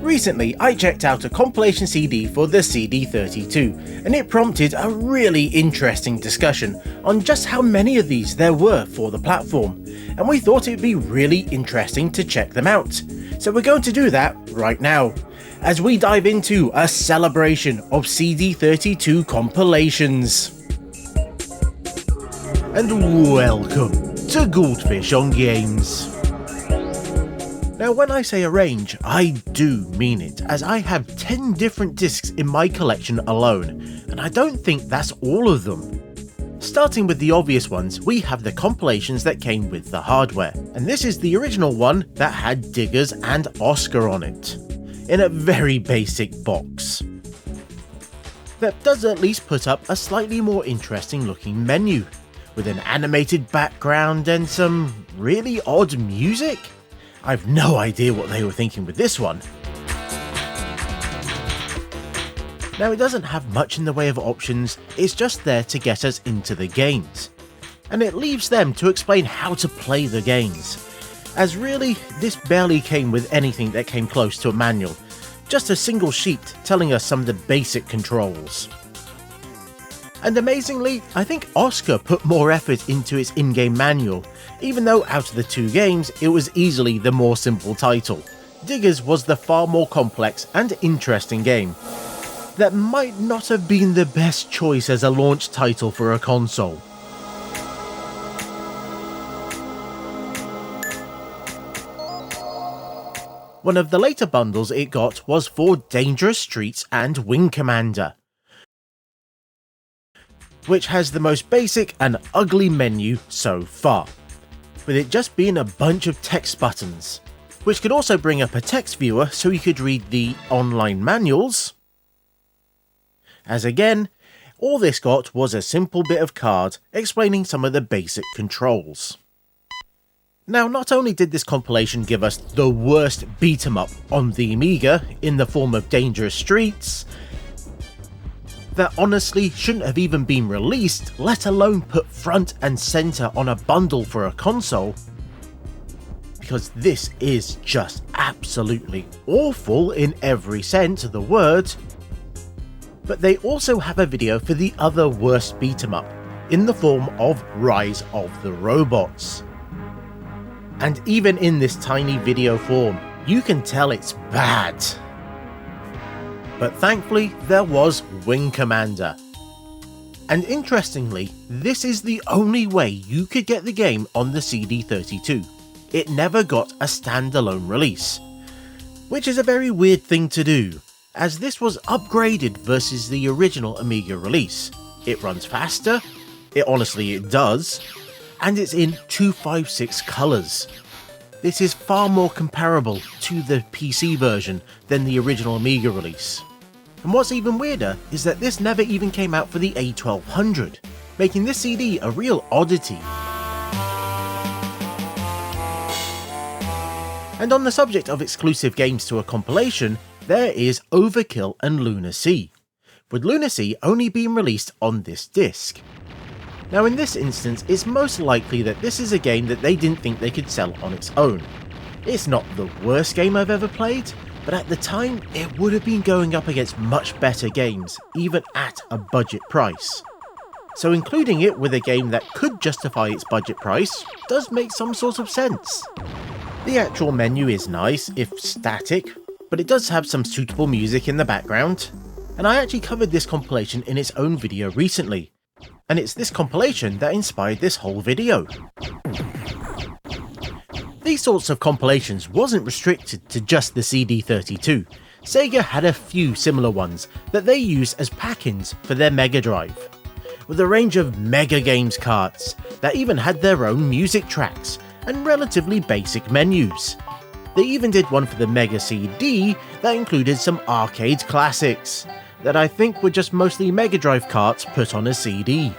Recently, I checked out a compilation CD for the CD32, and it prompted a really interesting discussion on just how many of these there were for the platform, and we thought it'd be really interesting to check them out. So we're going to do that right now, as we dive into a celebration of CD32 compilations. And welcome to Goldfish on Games. Now when I say arrange, I do mean it, as I have 10 different discs in my collection alone, and I don't think that's all of them. Starting with the obvious ones, we have the compilations that came with the hardware, and this is the original one that had Diggers and Oscar on it, in a very basic box. That does at least put up a slightly more interesting looking menu, with an animated background and some really odd music. I've no idea what they were thinking with this one. Now it doesn't have much in the way of options, it's just there to get us into the games. And it leaves them to explain how to play the games. As really, this barely came with anything that came close to a manual, just a single sheet telling us some of the basic controls. And amazingly, I think Oscar put more effort into its in-game manual, even though out of the two games, it was easily the more simple title. Diggers was the far more complex and interesting game, that might not have been the best choice as a launch title for a console. One of the later bundles it got was for Dangerous Streets and Wing Commander, which has the most basic and ugly menu so far, with it just being a bunch of text buttons, which could also bring up a text viewer so you could read the online manuals. As again, all this got was a simple bit of card explaining some of the basic controls. Now, not only did this compilation give us the worst beat 'em up on the Amiga in the form of Dangerous Streets, that honestly shouldn't have even been released, let alone put front and center on a bundle for a console, because this is just absolutely awful in every sense of the word. But they also have a video for the other worst beat 'em up, in the form of Rise of the Robots. And even in this tiny video form, you can tell it's bad. But thankfully, there was Wing Commander. And interestingly, this is the only way you could get the game on the CD32. It never got a standalone release, which is a very weird thing to do, as this was upgraded versus the original Amiga release. It runs faster, it does, and it's in 256 colours. This is far more comparable to the PC version than the original Amiga release. And what's even weirder is that this never even came out for the A1200, making this CD a real oddity. And on the subject of exclusive games to a compilation, there is Overkill and Lunar-C, with Lunar-C only being released on this disc. Now in this instance, it's most likely that this is a game that they didn't think they could sell on its own. It's not the worst game I've ever played, but at the time it would have been going up against much better games, even at a budget price. So including it with a game that could justify its budget price does make some sort of sense. The actual menu is nice, if static, but it does have some suitable music in the background, and I actually covered this compilation in its own video recently, and it's this compilation that inspired this whole video. These sorts of compilations wasn't restricted to just the CD32. Sega had a few similar ones that they used as pack-ins for their Mega Drive, with a range of Mega Games carts that even had their own music tracks and relatively basic menus. They even did one for the Mega CD that included some arcade classics that I think were just mostly Mega Drive carts put on a CD.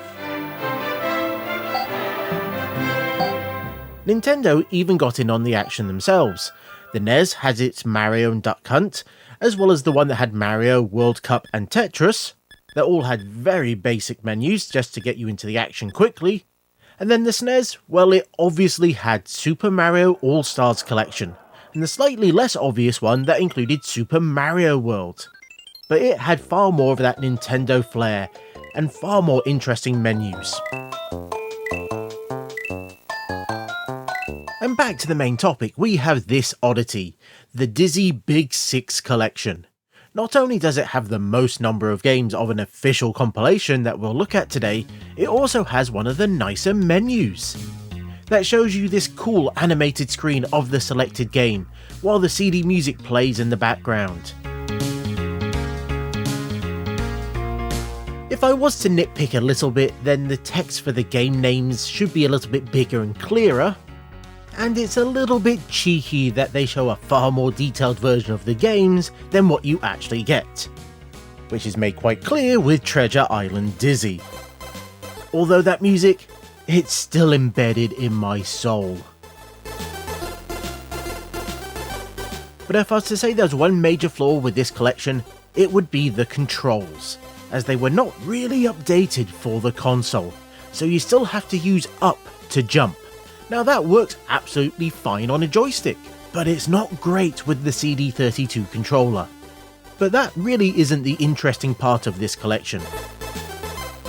Nintendo even got in on the action themselves. The NES has its Mario and Duck Hunt, as well as the one that had Mario, World Cup and Tetris, that all had very basic menus just to get you into the action quickly. And then the SNES, well, it obviously had Super Mario All-Stars Collection, and the slightly less obvious one that included Super Mario World. But it had far more of that Nintendo flair, and far more interesting menus. And back to the main topic, we have this oddity, the Dizzy Big 6 collection. Not only does it have the most number of games of an official compilation that we'll look at today, it also has one of the nicer menus. That shows you this cool animated screen of the selected game, while the CD music plays in the background. If I was to nitpick a little bit, then the text for the game names should be a little bit bigger and clearer, and it's a little bit cheeky that they show a far more detailed version of the games than what you actually get, which is made quite clear with Treasure Island Dizzy. Although that music, it's still embedded in my soul. But if I was to say there's one major flaw with this collection, it would be the controls, as they were not really updated for the console, so you still have to use up to jump. Now that works absolutely fine on a joystick, but it's not great with the CD32 controller. But that really isn't the interesting part of this collection.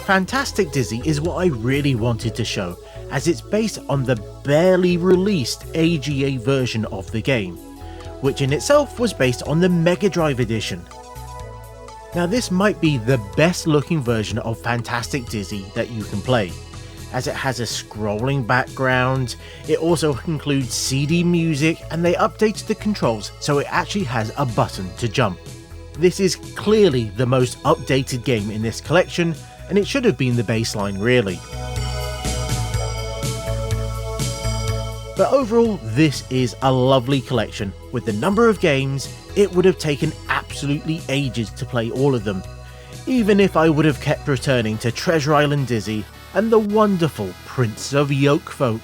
Fantastic Dizzy is what I really wanted to show, as it's based on the barely released AGA version of the game, which in itself was based on the Mega Drive edition. Now this might be the best looking version of Fantastic Dizzy that you can play, as it has a scrolling background, it also includes CD music, and they updated the controls so it actually has a button to jump. This is clearly the most updated game in this collection, and it should have been the baseline really. But overall, this is a lovely collection. With the number of games, it would have taken absolutely ages to play all of them, even if I would have kept returning to Treasure Island Dizzy and the wonderful Prince of Yokefolk.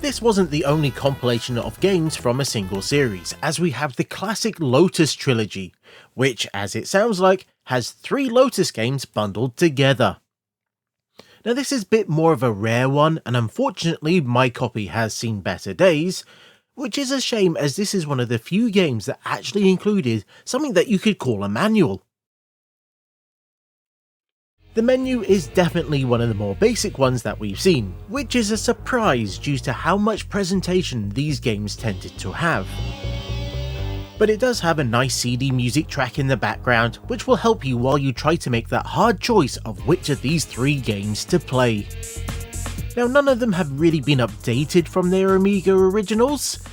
This wasn't the only compilation of games from a single series, as we have the classic Lotus Trilogy, which, as it sounds like, has 3 Lotus games bundled together. Now this is a bit more of a rare one, and unfortunately my copy has seen better days, which is a shame as this is one of the few games that actually included something that you could call a manual. The menu is definitely one of the more basic ones that we've seen, which is a surprise due to how much presentation these games tended to have. But it does have a nice CD music track in the background, which will help you while you try to make that hard choice of which of these 3 games to play. Now none of them have really been updated from their Amiga originals.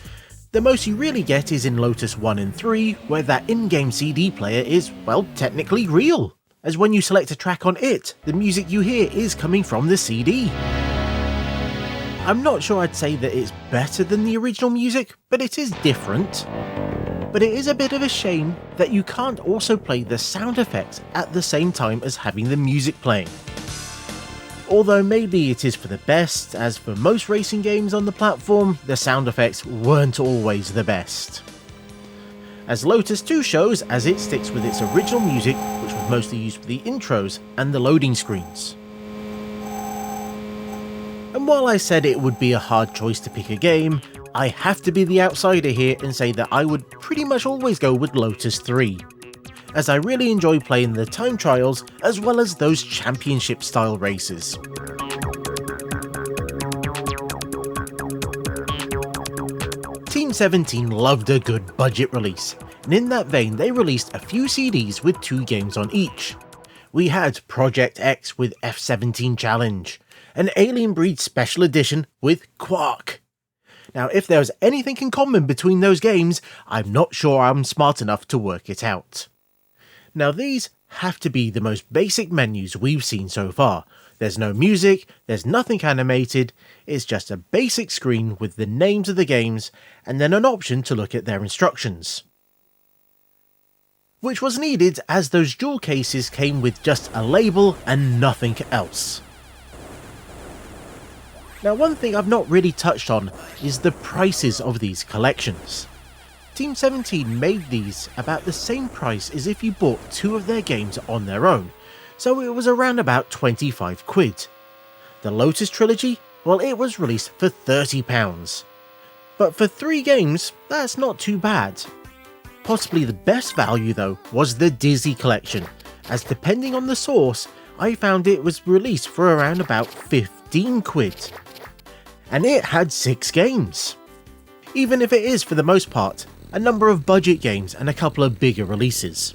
The most you really get is in Lotus 1 and 3, where that in-game CD player is, well, technically real, as when you select a track on it, the music you hear is coming from the CD. I'm not sure I'd say that it's better than the original music, but it is different. But it is a bit of a shame that you can't also play the sound effects at the same time as having the music playing. Although maybe it is for the best, as for most racing games on the platform, the sound effects weren't always the best. As Lotus 2 shows, as it sticks with its original music, which was mostly used for the intros and the loading screens. And while I said it would be a hard choice to pick a game, I have to be the outsider here and say that I would pretty much always go with Lotus 3, as I really enjoy playing the time trials as well as those championship style races. Team 17 loved a good budget release, and in that vein they released a few CDs with 2 games on each. We had Project X with F-17 Challenge, an Alien Breed Special Edition with Quark. Now if there was anything in common between those games, I'm not sure I'm smart enough to work it out. Now these have to be the most basic menus we've seen so far. There's no music, there's nothing animated, it's just a basic screen with the names of the games and then an option to look at their instructions. Which was needed as those jewel cases came with just a label and nothing else. Now one thing I've not really touched on is the prices of these collections. Team 17 made these about the same price as if you bought 2 of their games on their own, so it was around about 25 quid. The Lotus Trilogy, well, it was released for £30. But for 3 games, that's not too bad. Possibly the best value though was the Dizzy collection, as depending on the source, I found it was released for around about 15 quid. And it had 6 games. Even if it is for the most part, a number of budget games and a couple of bigger releases.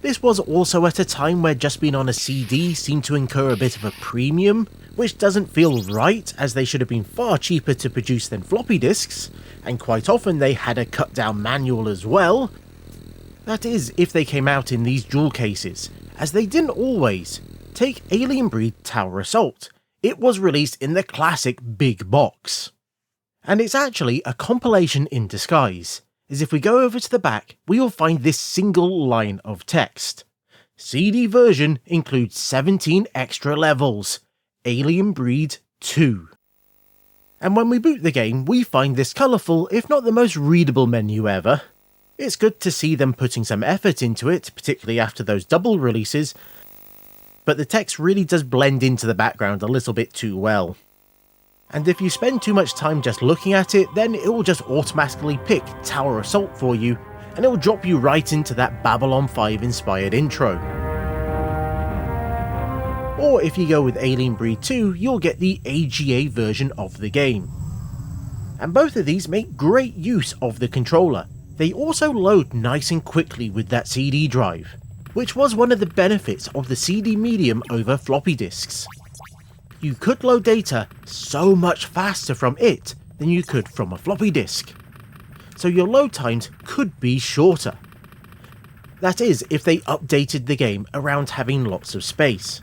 This was also at a time where just being on a CD seemed to incur a bit of a premium, which doesn't feel right, as they should have been far cheaper to produce than floppy disks, and quite often they had a cut down manual as well. That is, if they came out in these dual cases, as they didn't always. Take Alien Breed Tower Assault. It was released in the classic big box. And it's actually a compilation in disguise, as if we go over to the back, we will find this single line of text. CD version includes 17 extra levels. Alien Breed 2. And when we boot the game, we find this colourful, if not the most readable menu ever. It's good to see them putting some effort into it, particularly after those double releases, but the text really does blend into the background a little bit too well. And if you spend too much time just looking at it, then it will just automatically pick Tower Assault for you, and it will drop you right into that Babylon 5 inspired intro. Or if you go with Alien Breed 2, you'll get the AGA version of the game. And both of these make great use of the controller. They also load nice and quickly with that CD drive, which was one of the benefits of the CD medium over floppy disks. You could load data so much faster from it than you could from a floppy disk, so your load times could be shorter. That is, if they updated the game around having lots of space.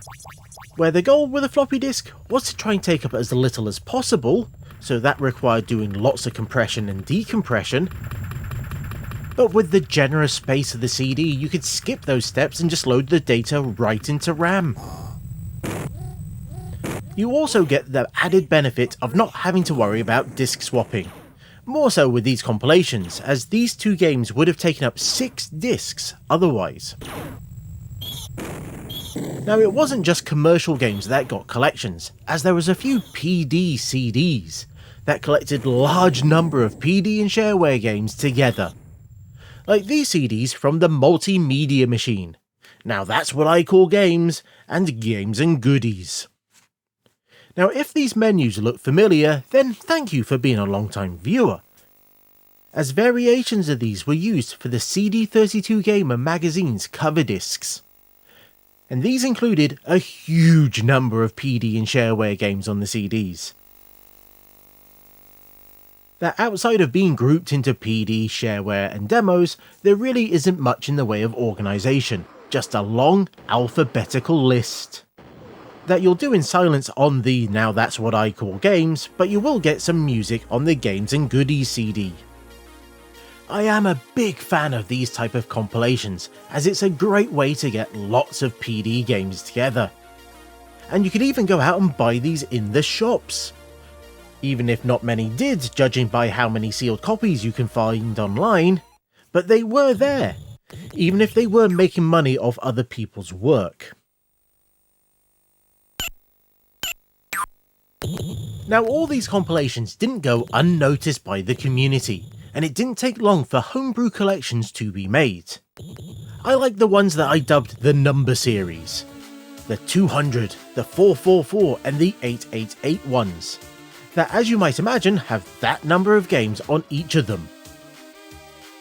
Where the goal with a floppy disk was to try and take up as little as possible, so that required doing lots of compression and decompression. But with the generous space of the CD, you could skip those steps and just load the data right into RAM. You also get the added benefit of not having to worry about disk swapping. More so with these compilations, as these 2 games would have taken up 6 disks otherwise. Now, it wasn't just commercial games that got collections, as there was a few PD CDs that collected large number of PD and shareware games together. Like these CDs from the Multimedia Machine. Now that's what I call games, and games and goodies. Now if these menus look familiar, then thank you for being a long-time viewer, as variations of these were used for the CD32 Gamer magazine's cover discs. And these included a huge number of PD and shareware games on the CDs. That outside of being grouped into PD, shareware and demos, there really isn't much in the way of organisation, just a long alphabetical list. That you'll do in silence on the Now That's What I Call Games, but you will get some music on the Games and Goodies CD. I am a big fan of these type of compilations, as it's a great way to get lots of PD games together. And you could even go out and buy these in the shops. Even if not many did, judging by how many sealed copies you can find online, but they were there, even if they were making money off other people's work. Now all these compilations didn't go unnoticed by the community, and it didn't take long for Homebrew collections to be made. I like the ones that I dubbed the number series. The 200, the 444 and the 888 ones. That, as you might imagine, have that number of games on each of them.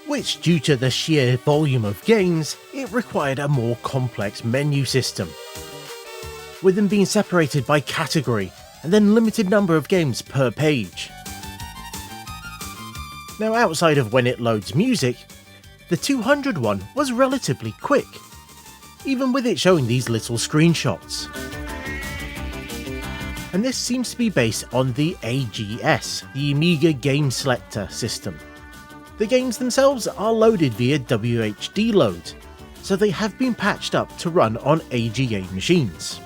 Which, due to the sheer volume of games, it required a more complex menu system, with them being separated by category, and then limited number of games per page. Now outside of when it loads music, the 200 one was relatively quick, even with it showing these little screenshots. And this seems to be based on the AGS, the Amiga Game Selector system. The games themselves are loaded via WHD load, so they have been patched up to run on AGA machines.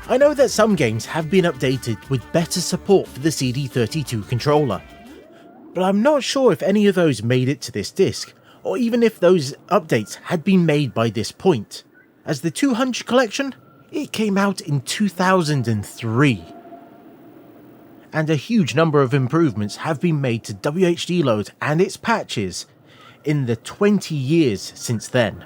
I know that some games have been updated with better support for the CD32 controller, but I'm not sure if any of those made it to this disc, or even if those updates had been made by this point, as the 200 collection, it came out in 2003. and a huge number of improvements have been made to WHD Load and its patches in the 20 years since then.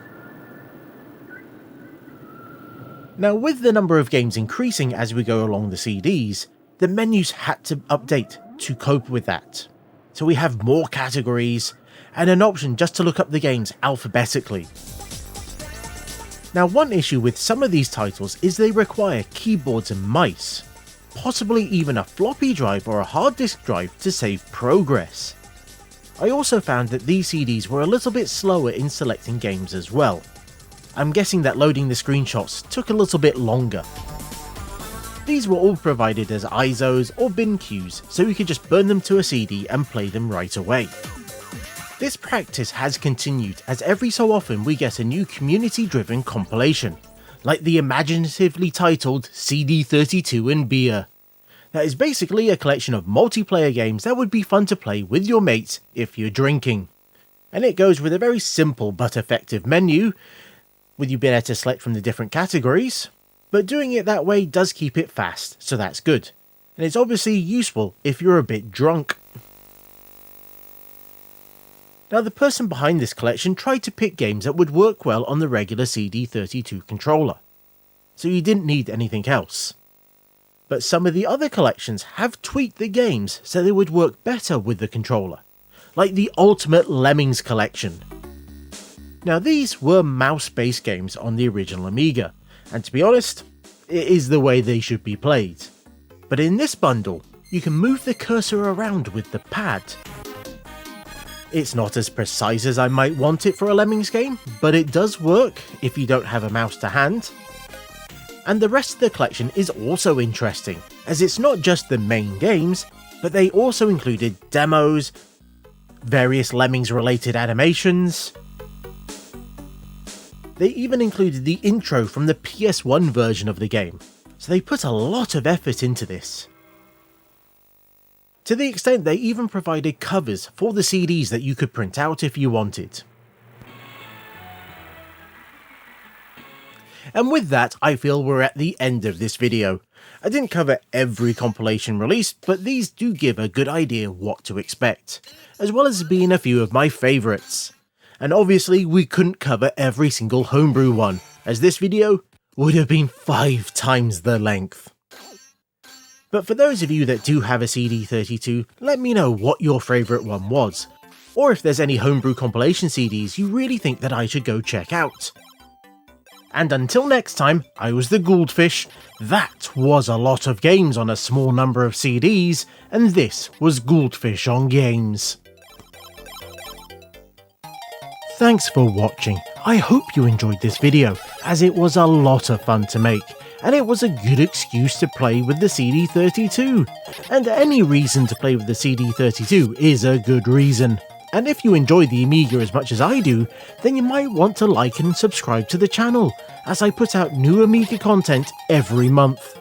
Now, with the number of games increasing as we go along the CDs, the menus had to update to cope with that. So we have more categories, and an option just to look up the games alphabetically. Now, one issue with some of these titles is they require keyboards and mice, possibly even a floppy drive or a hard disk drive to save progress. I also found that these CDs were a little bit slower in selecting games as well. I'm guessing that loading the screenshots took a little bit longer. These were all provided as ISOs or bin queues, so you could just burn them to a CD and play them right away. This practice has continued as every so often we get a new community-driven compilation, like the imaginatively titled CD32 and Beer. That is basically a collection of multiplayer games that would be fun to play with your mates if you're drinking. And it goes with a very simple but effective menu, with you being able to select from the different categories, but doing it that way does keep it fast, so that's good. And it's obviously useful if you're a bit drunk. Now, the person behind this collection tried to pick games that would work well on the regular CD32 controller, so you didn't need anything else. But some of the other collections have tweaked the games so they would work better with the controller, like the Ultimate Lemmings collection. Now, these were mouse-based games on the original Amiga, and to be honest, it is the way they should be played. But in this bundle, you can move the cursor around with the pad. It's not as precise as I might want it for a Lemmings game, but it does work if you don't have a mouse to hand. And the rest of the collection is also interesting, as it's not just the main games, but they also included demos, various Lemmings related animations. They even included the intro from the PS1 version of the game, so they put a lot of effort into this. To the extent they even provided covers for the CDs that you could print out if you wanted. And with that, I feel we're at the end of this video. I didn't cover every compilation released, but these do give a good idea what to expect, as well as being a few of my favourites. And obviously we couldn't cover every single Homebrew one, as this video would have been 5 times the length. But for those of you that do have a CD32, let me know what your favourite one was, or if there's any Homebrew compilation CDs you really think that I should go check out. And until next time, I was the Gouldfish. That was a lot of games on a small number of CDs, and this was Gouldfish on Games. Thanks for watching. I hope you enjoyed this video, as it was a lot of fun to make, and it was a good excuse to play with the CD32. And any reason to play with the CD32 is a good reason. And if you enjoy the Amiga as much as I do, then you might want to like and subscribe to the channel, as I put out new Amiga content every month.